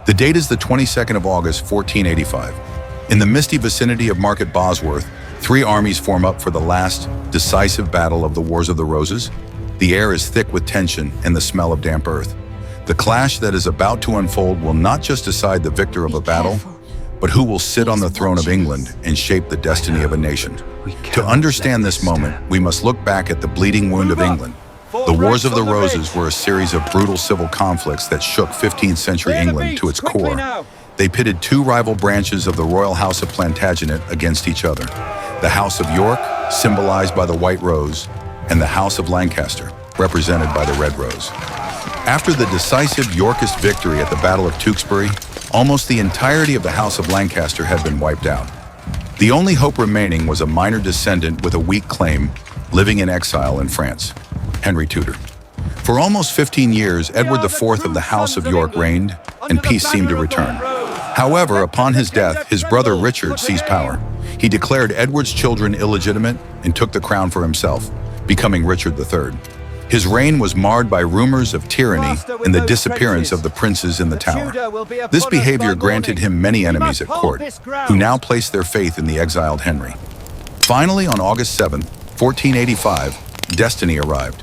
The date is the 22nd of August, 1485. In the misty vicinity of Market Bosworth, three armies form up for the last, decisive battle of the Wars of the Roses. The air is thick with tension and the smell of damp earth. The clash that is about to unfold will not just decide the victor of a battle, but who will sit on the throne of England and shape the destiny of a nation. To understand this moment, we must look back at the bleeding wound of England. The Wars of the Roses were a series of brutal civil conflicts that shook 15th century England to its core. They pitted two rival branches of the royal house of Plantagenet against each other. The House of York, symbolized by the white rose, and the House of Lancaster, represented by the red rose. After the decisive Yorkist victory at the Battle of Tewkesbury, almost the entirety of the House of Lancaster had been wiped out. The only hope remaining was a minor descendant with a weak claim, living in exile in France, Henry Tudor. For almost 15 years, Edward IV of the House of York reigned, and peace seemed to return. However, upon his death, his brother Richard seized power. He declared Edward's children illegitimate and took the crown for himself, becoming Richard III. His reign was marred by rumors of tyranny and the disappearance of the princes in the Tower. This behavior granted him many enemies at court, who now placed their faith in the exiled Henry. Finally, on August 7, 1485, destiny arrived.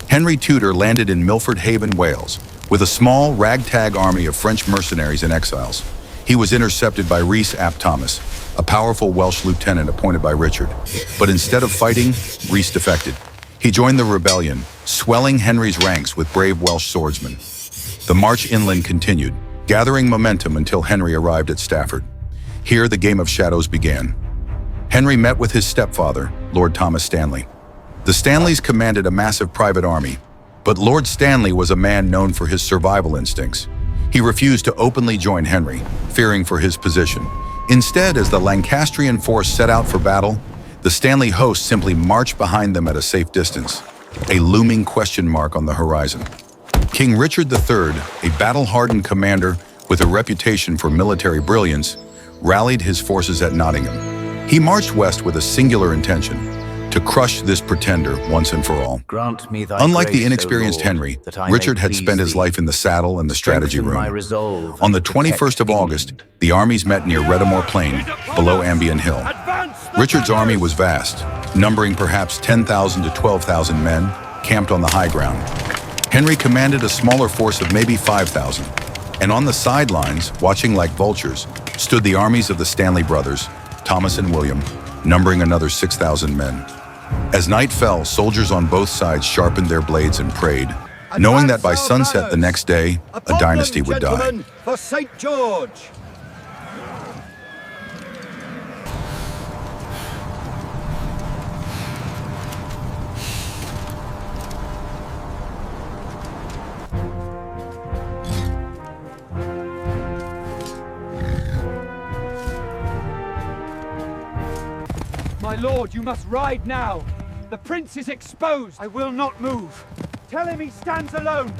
Henry Tudor landed in Milford Haven, Wales, with a small, ragtag army of French mercenaries and exiles. He was intercepted by Rhys ap Thomas, a powerful Welsh lieutenant appointed by Richard. But instead of fighting, Rhys defected. He joined the rebellion, swelling Henry's ranks with brave Welsh swordsmen. The march inland continued, gathering momentum until Henry arrived at Stafford. Here, the game of shadows began. Henry met with his stepfather, Lord Thomas Stanley. The Stanleys commanded a massive private army, but Lord Stanley was a man known for his survival instincts. He refused to openly join Henry, fearing for his position. Instead, as the Lancastrian force set out for battle, the Stanley host simply marched behind them at a safe distance, a looming question mark on the horizon. King Richard III, a battle-hardened commander with a reputation for military brilliance, rallied his forces at Nottingham. He marched west with a singular intention: to crush this pretender once and for all. Grant me thy Unlike the grace, inexperienced O Lord, Henry, that I Richard may had please spent his thee. life in the saddle and the strategy Strengthen room. my resolve On the and protect 21st of August, England. the armies met near Redamore Plain, below Ambion Hill. Richard's army was vast, numbering perhaps 10,000 to 12,000 men, camped on the high ground. Henry commanded a smaller force of maybe 5,000, and on the sidelines, watching like vultures, stood the armies of the Stanley brothers, Thomas and William, numbering another 6,000 men. As night fell, soldiers on both sides sharpened their blades and prayed, knowing that by sunset the next day, a dynasty would die. For St. George! My lord, you must ride now. The prince is exposed. I will not move. Tell him he stands alone.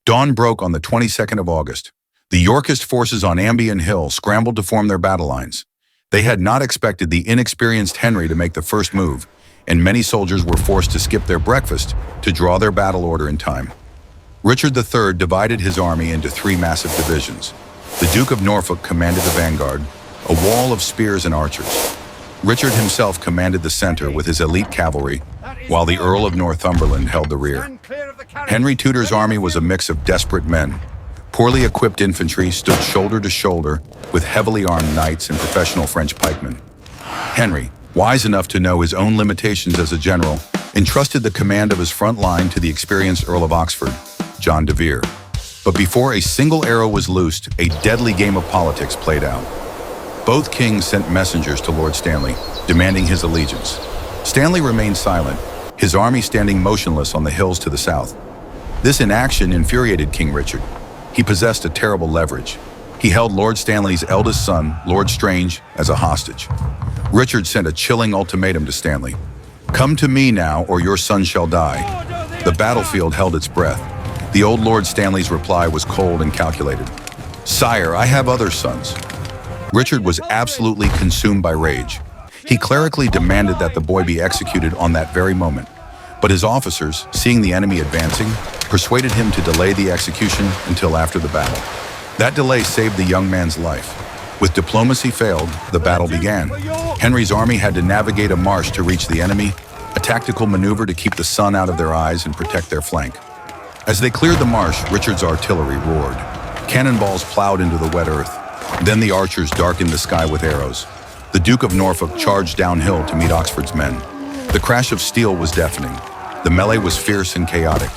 Dawn broke on the 22nd of August. The Yorkist forces on Ambion Hill scrambled to form their battle lines. They had not expected the inexperienced Henry to make the first move, and many soldiers were forced to skip their breakfast to draw their battle order in time. Richard III divided his army into three massive divisions. The Duke of Norfolk commanded the vanguard, a wall of spears and archers. Richard himself commanded the center with his elite cavalry, while the Earl of Northumberland held the rear. Henry Tudor's army was a mix of desperate men. Poorly equipped infantry stood shoulder to shoulder with heavily armed knights and professional French pikemen. Henry, wise enough to know his own limitations as a general, entrusted the command of his front line to the experienced Earl of Oxford, John de Vere. But before a single arrow was loosed, a deadly game of politics played out. Both kings sent messengers to Lord Stanley, demanding his allegiance. Stanley remained silent, his army standing motionless on the hills to the south. This inaction infuriated King Richard. He possessed a terrible leverage. He held Lord Stanley's eldest son, Lord Strange, as a hostage. Richard sent a chilling ultimatum to Stanley. "Come to me now, or your son shall die." The battlefield held its breath. The old Lord Stanley's reply was cold and calculated. "Sire, I have other sons." Richard was absolutely consumed by rage. He clerically demanded that the boy be executed on that very moment. But his officers, seeing the enemy advancing, persuaded him to delay the execution until after the battle. That delay saved the young man's life. With diplomacy failed, the battle began. Henry's army had to navigate a marsh to reach the enemy, a tactical maneuver to keep the sun out of their eyes and protect their flank. As they cleared the marsh, Richard's artillery roared. Cannonballs plowed into the wet earth. Then the archers darkened the sky with arrows. The Duke of Norfolk charged downhill to meet Oxford's men. The crash of steel was deafening. The melee was fierce and chaotic.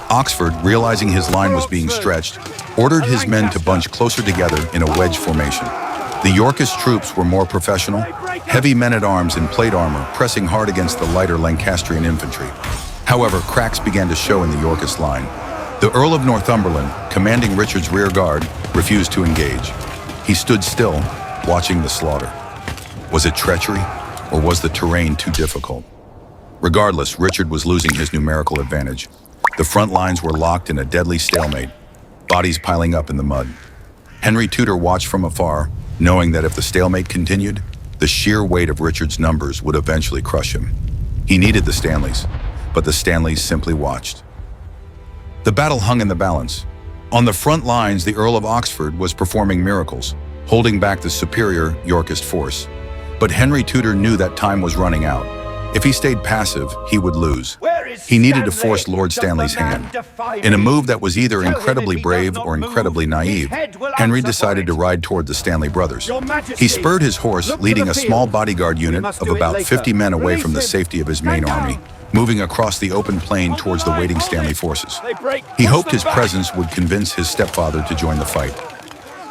Oxford, realizing his line was being stretched, ordered his men to bunch closer together in a wedge formation. The Yorkist troops were more professional, heavy men-at-arms in plate armor pressing hard against the lighter Lancastrian infantry. However, cracks began to show in the Yorkist line. The Earl of Northumberland, commanding Richard's rear guard, refused to engage. He stood still, watching the slaughter. Was it treachery, or was the terrain too difficult? Regardless, Richard was losing his numerical advantage. The front lines were locked in a deadly stalemate, bodies piling up in the mud. Henry Tudor watched from afar, knowing that if the stalemate continued, the sheer weight of Richard's numbers would eventually crush him. He needed the Stanleys, but the Stanleys simply watched. The battle hung in the balance. On the front lines, the Earl of Oxford was performing miracles, holding back the superior Yorkist force. But Henry Tudor knew that time was running out. If he stayed passive, he would lose. He needed to force Lord Stanley's hand. In a move that was either incredibly brave or incredibly naive, Henry decided to ride toward the Stanley brothers. He spurred his horse, leading a small bodyguard unit of about 50 men away from the safety of his main army, moving across the open plain towards the waiting Stanley forces. He hoped his presence would convince his stepfather to join the fight.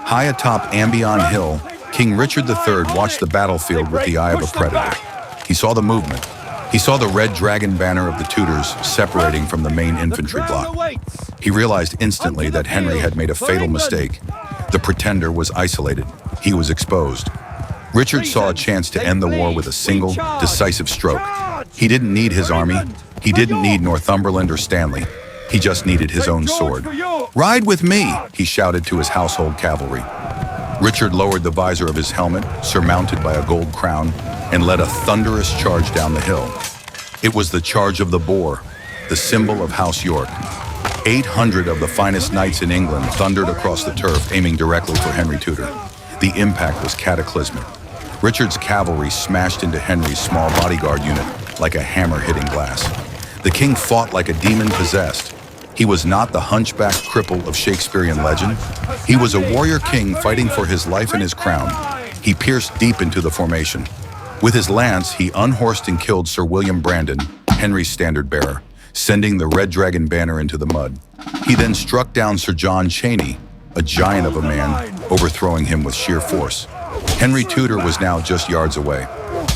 High atop Ambion Hill, King Richard III watched the battlefield with the eye of a predator. He saw the movement. He saw the red dragon banner of the Tudors separating from the main infantry block. He realized instantly that Henry had made a fatal mistake. The pretender was isolated. He was exposed. Richard saw a chance to end the war with a single, decisive stroke. He didn't need his army. He didn't need Northumberland or Stanley. He just needed his own sword. "Ride with me," he shouted to his household cavalry. Richard lowered the visor of his helmet, surmounted by a gold crown, and led a thunderous charge down the hill. It was the Charge of the Boar, the symbol of House York. 800 of the finest knights in England thundered across the turf, aiming directly for Henry Tudor. The impact was cataclysmic. Richard's cavalry smashed into Henry's small bodyguard unit like a hammer hitting glass. The king fought like a demon possessed. He was not the hunchback cripple of Shakespearean legend. He was a warrior king fighting for his life and his crown. He pierced deep into the formation. With his lance, he unhorsed and killed Sir William Brandon, Henry's standard bearer, sending the red dragon banner into the mud. He then struck down Sir John Cheney, a giant of a man, overthrowing him with sheer force. Henry Tudor was now just yards away.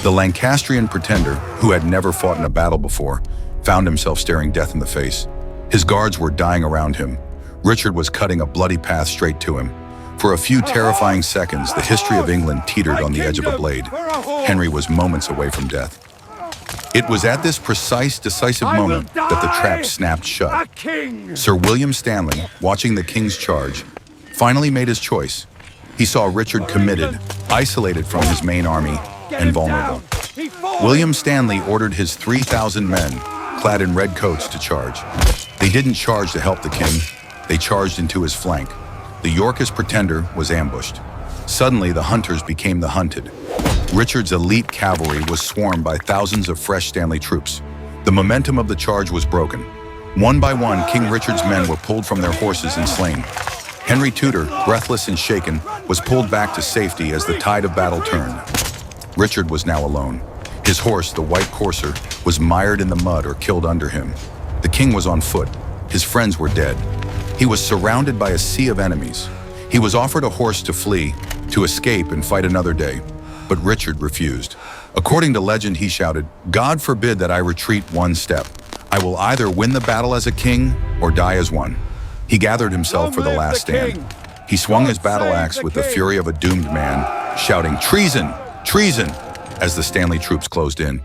The Lancastrian pretender, who had never fought in a battle before, found himself staring death in the face. His guards were dying around him. Richard was cutting a bloody path straight to him. For a few terrifying seconds, the history of England teetered on the edge of a blade. Henry was moments away from death. It was at this precise, decisive moment that the trap snapped shut. Sir William Stanley, watching the king's charge, finally made his choice. He saw Richard committed, isolated from his main army, and vulnerable. William Stanley ordered his 3,000 men, clad in red coats, to charge. They didn't charge to help the king. They charged into his flank. The Yorkist pretender was ambushed. Suddenly, the hunters became the hunted. Richard's elite cavalry was swarmed by thousands of fresh Stanley troops. The momentum of the charge was broken. One by one, King Richard's men were pulled from their horses and slain. Henry Tudor, breathless and shaken, was pulled back to safety as the tide of battle turned. Richard was now alone. His horse, the white courser, was mired in the mud or killed under him. The king was on foot. His friends were dead. He was surrounded by a sea of enemies. He was offered a horse to flee, to escape and fight another day. But Richard refused. According to legend, he shouted, "God forbid that I retreat one step. I will either win the battle as a king or die as one." He gathered himself for the last stand. He swung his battle axe with the fury of a doomed man, shouting, "Treason! Treason!" as the Stanley troops closed in.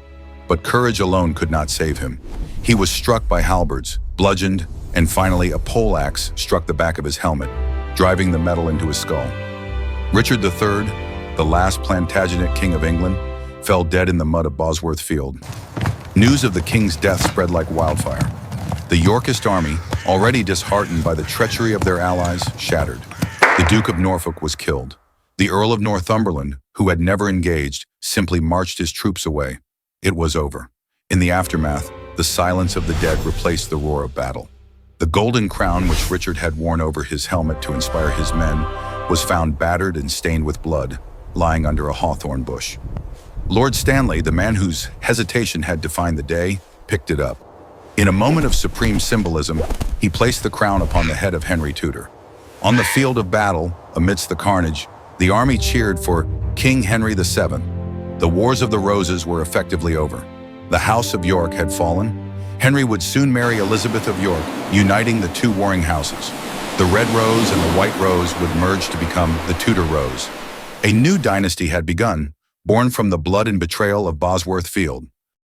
But courage alone could not save him. He was struck by halberds, bludgeoned, and finally a poleaxe struck the back of his helmet, driving the metal into his skull. Richard III, the last Plantagenet king of England, fell dead in the mud of Bosworth Field. News of the king's death spread like wildfire. The Yorkist army, already disheartened by the treachery of their allies, shattered. The Duke of Norfolk was killed. The Earl of Northumberland, who had never engaged, simply marched his troops away. It was over. In the aftermath, the silence of the dead replaced the roar of battle. The golden crown which Richard had worn over his helmet to inspire his men was found battered and stained with blood, lying under a hawthorn bush. Lord Stanley, the man whose hesitation had defined the day, picked it up. In a moment of supreme symbolism, he placed the crown upon the head of Henry Tudor. On the field of battle, amidst the carnage, the army cheered for King Henry VII. The Wars of the Roses were effectively over. The House of York had fallen. Henry would soon marry Elizabeth of York, uniting the two warring houses. The Red Rose and the White Rose would merge to become the Tudor Rose. A new dynasty had begun, born from the blood and betrayal of Bosworth Field.